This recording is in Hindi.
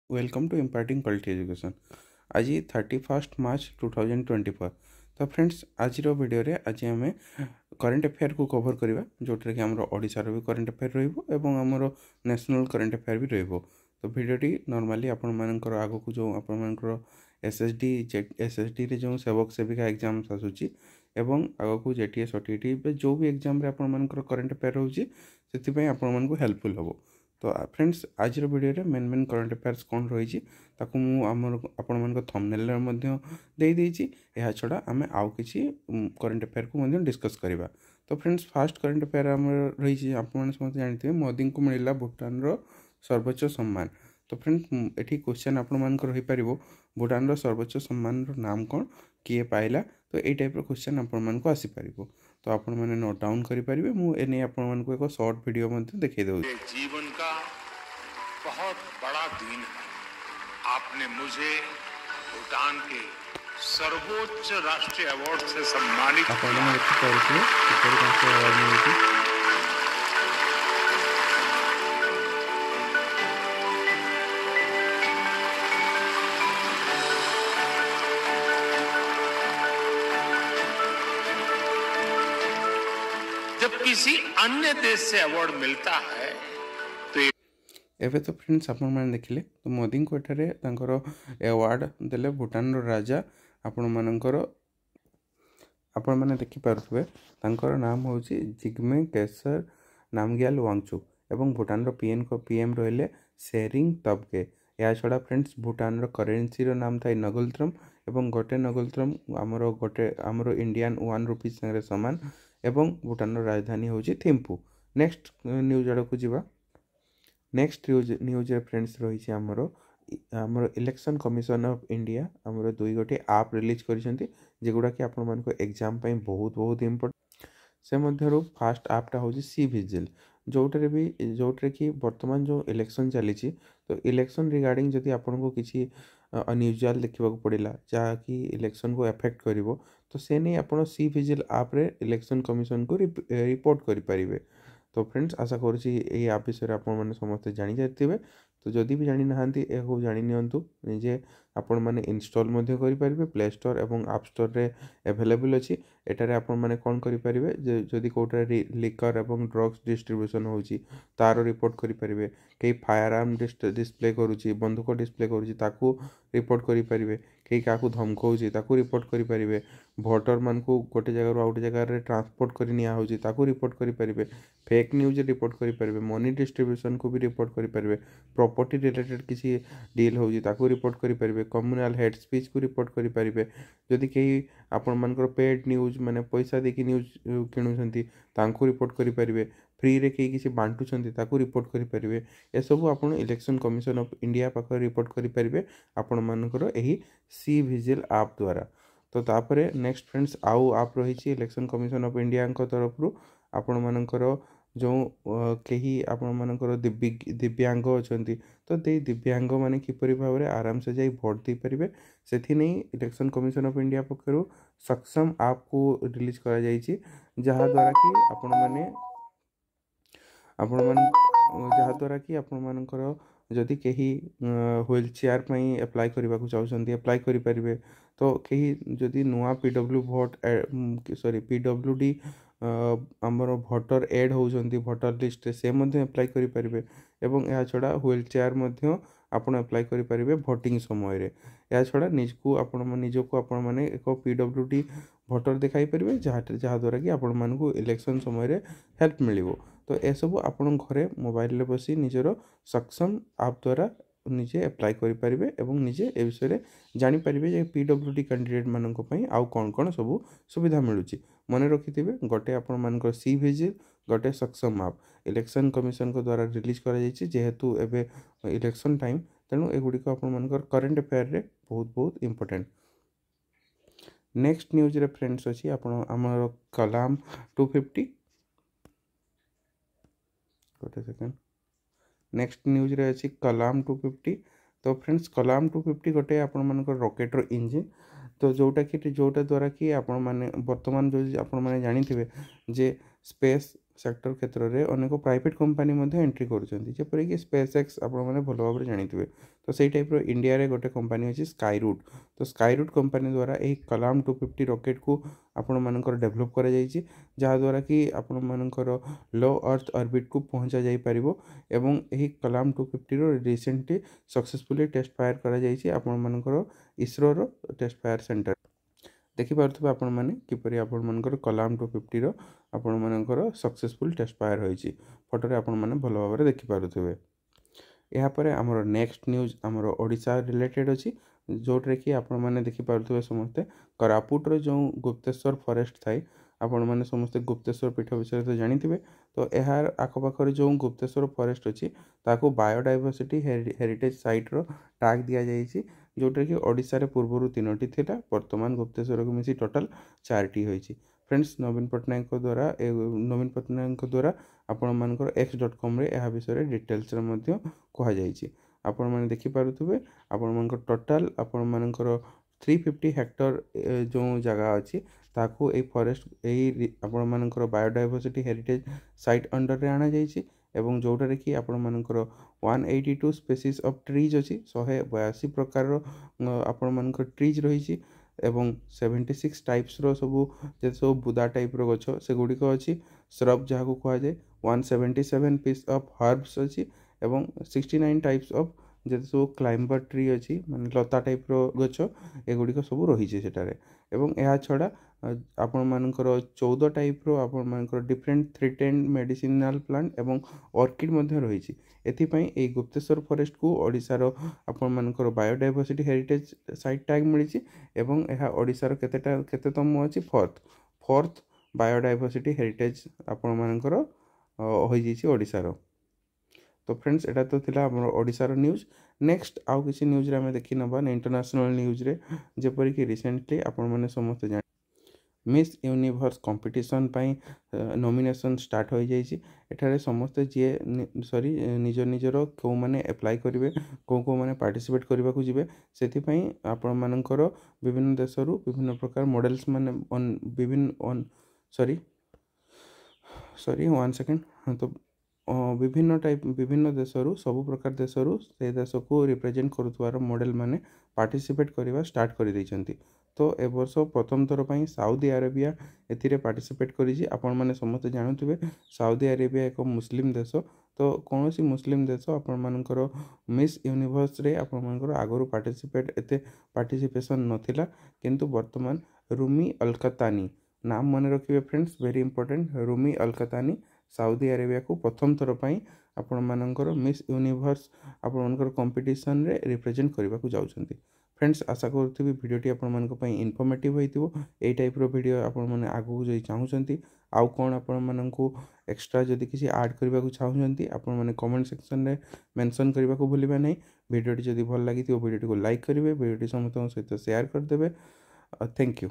Welcome to imparting quality education. आज 31 मार्च 2024। तो फ्रेंड्स आज भिडियो आज आम करेन्ट अफेयर को कवर करवा जोटा कि आम ओडार भी करेन्ट अफेयर रमर नेशनल करेन्ट अफेयर भी तो भिडियोटी नॉर्मली आपर आग को जो आपर एसएसडी रे जो सेवक सेविका एग्जाम्स आसूची एवं आग को जेटीएस ओटीटी जो भी एग्जाम आपर करेन्ट अफेयर रोचे से आपको हेल्पफुल हम। तो फ्रेंड्स आज video main main current affairs कौन रही आपण थंबनेल दे छड़ा आम आउ कि करेन्ट अफेयर को डिस्कस करवा। तो फ्रेंड्स फास्ट करेन्ट अफेयर आम रही आपत जानते मोदी को मिला भूटान सर्वोच्च सम्मान। तो फ्रेंड्स ये क्वेश्चन आपंकर भूटान सर्वोच्च सम्मान नाम कौन किए पाइला। तो यही टाइप क्वेश्चन आपको आसीपर तो आपण मैंने नोट डाउन करेंगे मुझे आपको एक शॉर्ट वीडियो देखे दूँ। जीवन का बहुत बड़ा दिन है। आपने मुझे भूटान के सर्वोच्च राष्ट्रीय अवार्ड से सम्मानित जब किसी अन्य देश से अवार्ड मिलता है तो एवं तो फ्रेंड्स आप देखिले तो मोदी को अवार्ड देले भूटान राजा आपण मैंने देखिपे नाम हूँ जिग्मे केसर नामग्याल वांगचुक एवं भूटान पीएम रहिले शेरिंग तबगे। या छड़ा फ्रेंड्स भूटान करेन्सी नाम था नगुलत्रम एवं गोटे नगुलत्रम आमर इंडियन 1 रुपीज संगे सामान एवं भूटान राजधानी हूँ थिम्पू। नेक्स्ट न्यूज आड़ को जीवा। नेक्स्ट न्यूज फ्रेंड्स रही आमर इलेक्शन कमिशन ऑफ इंडिया आमर 2 गोटे आप रिलीज करुड़ा कि आपण एग्जाम बहुत बहुत इम्पोर्टेंट से मध्यरु फास्ट आपटा हूँ सी विजिल जोटे भी जोटे कि वर्तमान जो इलेक्शन चली तो इलेक्शन रिगार्डिंग जदि आपन को किसी अनयूजुअल देखा पड़ा जहाँकि इलेक्शन को एफेक्ट करिवो तो से नहीं आप सी विजिल आप रे इलेक्शन कमिशन को रिपोर्ट करें। तो फ्रेंड्स आशा करुँची आप विषय आपने समस्ते जानी जाते तो जदि भी जानी ना जानी नियंतु निजे आपण मैंने इंस्टॉल करें प्ले स्टोर एवं आप स्टोर रे अवेलेबल अच्छी एटारे आपण मैंने कौन करेंगे जदि कौटे लिकर एवं ड्रग्स डिस्ट्रीब्यूशन होची तार रिपोर्ट करेंगे कई फायर आर्म डिस्प्ले करुच्ची बंदूक डिस्प्ले करुच्ची ताकू रिपोर्ट करेंगे कई क्या धमकाऊँगी ताकू रिपोर्ट करेंगे भोटर मान को गोटे जगह आउटे जगह ट्रांसपोर्ट कर रिपोर्ट करेंगे फेक न्यूज रिपोर्ट करेंगे मनी डिस्ट्रीब्यूशन को भी रिपोर्ट करेंगे प्रॉपर्टी रिलेटेड किसी डील हो रिपोर्ट करेंगे कम्युनाल हेड स्पीच को रिपोर्ट करेंगे जदि कहीं आपण मानकर पेड न्यूज माने पैसा देकी न्यूज किणुंट रिपोर्ट करेंगे फ्री रे कहीं किसी बांटुंट ताकू रिपोर्ट करेंगे ये सब आप इलेक्शन कमिशन ऑफ इंडिया पाखे रिपोर्ट करेंगे आपण मानकर यही सी विजिल आप द्वारा। तो तापर नेक्स्ट फ्रेंड्स आउ आप रही इलेक्शन कमिशन ऑफ इंडिया तरफ आपण मानकर जो कहीं आपण मानकर दिव्यांग अच्छा तो दिव्यांग माने किपरि भाव में आराम से जाई भोट दे पारे से इलेक्शन कमिशन ऑफ इंडिया पक्षर सक्षम आप को रिलीज करा जायछि जहाद्वारा कि जहाद्वारा कि आपण मानकर जदि कहीं व्हील चेयर एप्लाई करने को चाहते एप्लाई करेंगे तो कहीं जदि नुआ पीडब्ल्यू भोट पीडब्ल्यूडी आमर भोटर एड होती भोटर लिस्ट से एप्लाई करेंगे एवं यह छड़ा व्हील चेयर आप एप्लाई करेंगे भोटिंग समय या छड़ा निजको आपण मैंने एक पीडब्ल्यूडी भोटर देखाई पारे जहाद्वारा कि आपण मानक इलेक्शन समय हेल्प मिल। तो यह सब आपण घरे मोबाइल बसी निजर सक्षम आप द्वारा निजे एप्लाई करेंगे एवं निजे ए विषय जानीपारे जे पीडब्ल्यूडी कैंडिडेट मानी आउ कौन कौन सब सुविधा मिलूँ मन रखि गोटे आपण मानकर सी विजिल गोटे सक्षम आप इलेक्शन कमिशन को द्वारा रिलीज जेहेतु एवं इलेक्शन टाइम तेणु एगुड़िक आपर करेन्ट अफेयर रे बहुत बहुत इम्पोर्टेंट। नेक्स्ट न्यूज रे फ्रेंड्स अच्छी आमर कलाम 250 गोटे सेकेंड नेक्स्ट न्यूज रे अच्छी कलाम 250। तो फ्रेंड्स कलाम 250 गोटे आपण मानकर रॉकेटर इंजिन तो जोटा द्वारा कि आपण माने वर्तमान जो आपण माने जानी थे जे स्पेस सेक्टर क्षेत्र में अनेक प्राइवेट कंपनी एंट्री करुँच जपरिक स्पेस एक्स आपने भल भाव जानते तो सही टाइप इंडिया रे गोटे कंपनी अच्छी स्काईरूट तो स्काईरूट कंपनी द्वारा यही कलाम 250 रॉकेट को आपण मानकर डेवलप करा जायछि जहाँद्वारा कि आपण मानकर लो अर्थ ऑर्बिट को पहुँचा जाई परिबो एवं यही कलाम 250 रो रिसेंटली सक्सेसफुली टेस्ट फायर करा जायछि आपण मानकर इसरो रो टेस्ट फायर सेंटर देखिपे आपण मैंने किपरि आपण मानकर कलाम 250 रो आपण मानकर सक्सेसफुल टेस्ट फायर होइछि फोटो रे आपण माने भल भाव देखिपे यापर आमर नेक्स्ट न्यूज आमर ओडिशा रिलेटेड अच्छी जोट्रे कि आपण मैंने देखिपे समस्ते कोरापुटर जो गुप्तेश्वर फॉरेस्ट थाए आपण मैंने समस्ते गुप्तेश्वर पीठ विषय तो जानते तो यार आखपाखर जो गुप्तेश्वर फॉरेस्ट अच्छी ताको बायोडाइवर्सिटी हेरिटेज साइट रो टैग दि जाइए जोटा कि ओडिशा रे पूर्व 3टी थिला वर्तमान गुप्तेश्वर को मिसी टोटाल 4टी होइछि फ्रेंड्स नवीन पट्टनायक द्वारा आपण मानकर x.com रे यह विषय डिटेल्स रे मध्य कहा जाइछि आपण माने देखि पारुथबे आपण मानकर टोटाल आपण मानकर 350 हेक्टर जो जगह अच्छी ताकू ए फॉरेस्ट यही आपण मानकर बायोडाइवर्सिटी हेरिटेज साइट अंडर रे आना जाइछि एवं जोटारे कि आपण मानकर 182 स्पेसीज ऑफ ट्रीज अच्छी 182 प्रकार आपण मानकर ट्रीज रही एवं 76 टाइप्स रो सब बुदा टाइप रो गछ से गुड़िक अच्छी श्रब जहाँ कह जाए 177 पीस ऑफ हर्ब्स अच्छी एवं 69 टाइप्स ऑफ जे सब क्लाइंबर ट्री अच्छी माने लता टाइप रो गछ एगुड़िक सब रही सेटारे एवं यह छड़ा आपण मानकर 14 टाइप रो आपण मानकर डिफरेंट थ्रेटेन्ड मेडिसिनल प्लांट एवं ऑर्किड मध्य रही एथिपाई ए गुप्तेश्वर फॉरेस्ट को ओडिशार आपण मानकर बायोडाइवर्सिटी हेरिटेज साइट टैग मिली एवं यह ओडिशार केतेतम अच्छी फोर्थ बायोडाइवर्सिटी हेरिटेज आपण मानकर हो जाइए ओडिशार तो फ्रेंड्स एटा तो थिला हमर ओडिशार न्यूज नेक्स्ट आउ किसी न्यूज रे हमें देखि नबा इंटरनेशनल न्यूज रे जेपरि कि रिसेंटली आपण माने समस्त जान मिस यूनिवर्स कंपटीशन पाई नॉमिनेशन स्टार्ट हो जाइए एठारे समस्त जी सॉरी निज निजर कौ माने अप्लाई करेंगे कौ माने पार्टिसिपेट करने को जीवे से आपण मानकर विभिन्न देशरू विभिन्न प्रकार मॉडल्स माने विभिन्न सॉरी 1 सेकेंड तो विभिन्न देशरू सब प्रकार देशरू से देश को रिप्रेजेंट करुवार मॉडल माने पार्टिसिपेट करवा स्टार्ट कर देइछंती तो ए वर्ष प्रथम थर पर साउदी अरेबिया एथिरे पार्टिसिपेट करिछि आपण माने समस्त जानुथिबे साउदी अरेबिया एक मुस्लिम देश तो कौन सी मुस्लिम देश आपण मानकर मिस यूनिवर्स रे आपण मानकर आगरू पार्टिसिपेट एते पार्टिसिपेशन नथिला किंतु वर्तमान रूमी अलकतानी नाम मन रखिबे friends very important Rumy Alqahtani Saudi Arabia को प्रथम थर पर आपण मानकर मिस यूनिवर्स आपण मानकर कंपटीशन रे रिप्रेजेंट करबा को जाउछंती फ्रेंड्स आशा करूँ भिडियोटी आपण इनफॉर्मेटिव होइतिबो एई टाइप रो वीडियो आपण माने आगु जो चाहूछंती आउ कोन आपण माननकु एक्स्ट्रा जदि किसी ऐड करबा को चाहूछंती आपण माने कमेंट सेक्शन रे मेंशन करबा को भूलिबा नहीं वीडियोटी जदि भल लागितिबो वीडियोटी को लाइक करिवे वीडियोटी समस्त सहित शेयर कर देबे थैंक यू।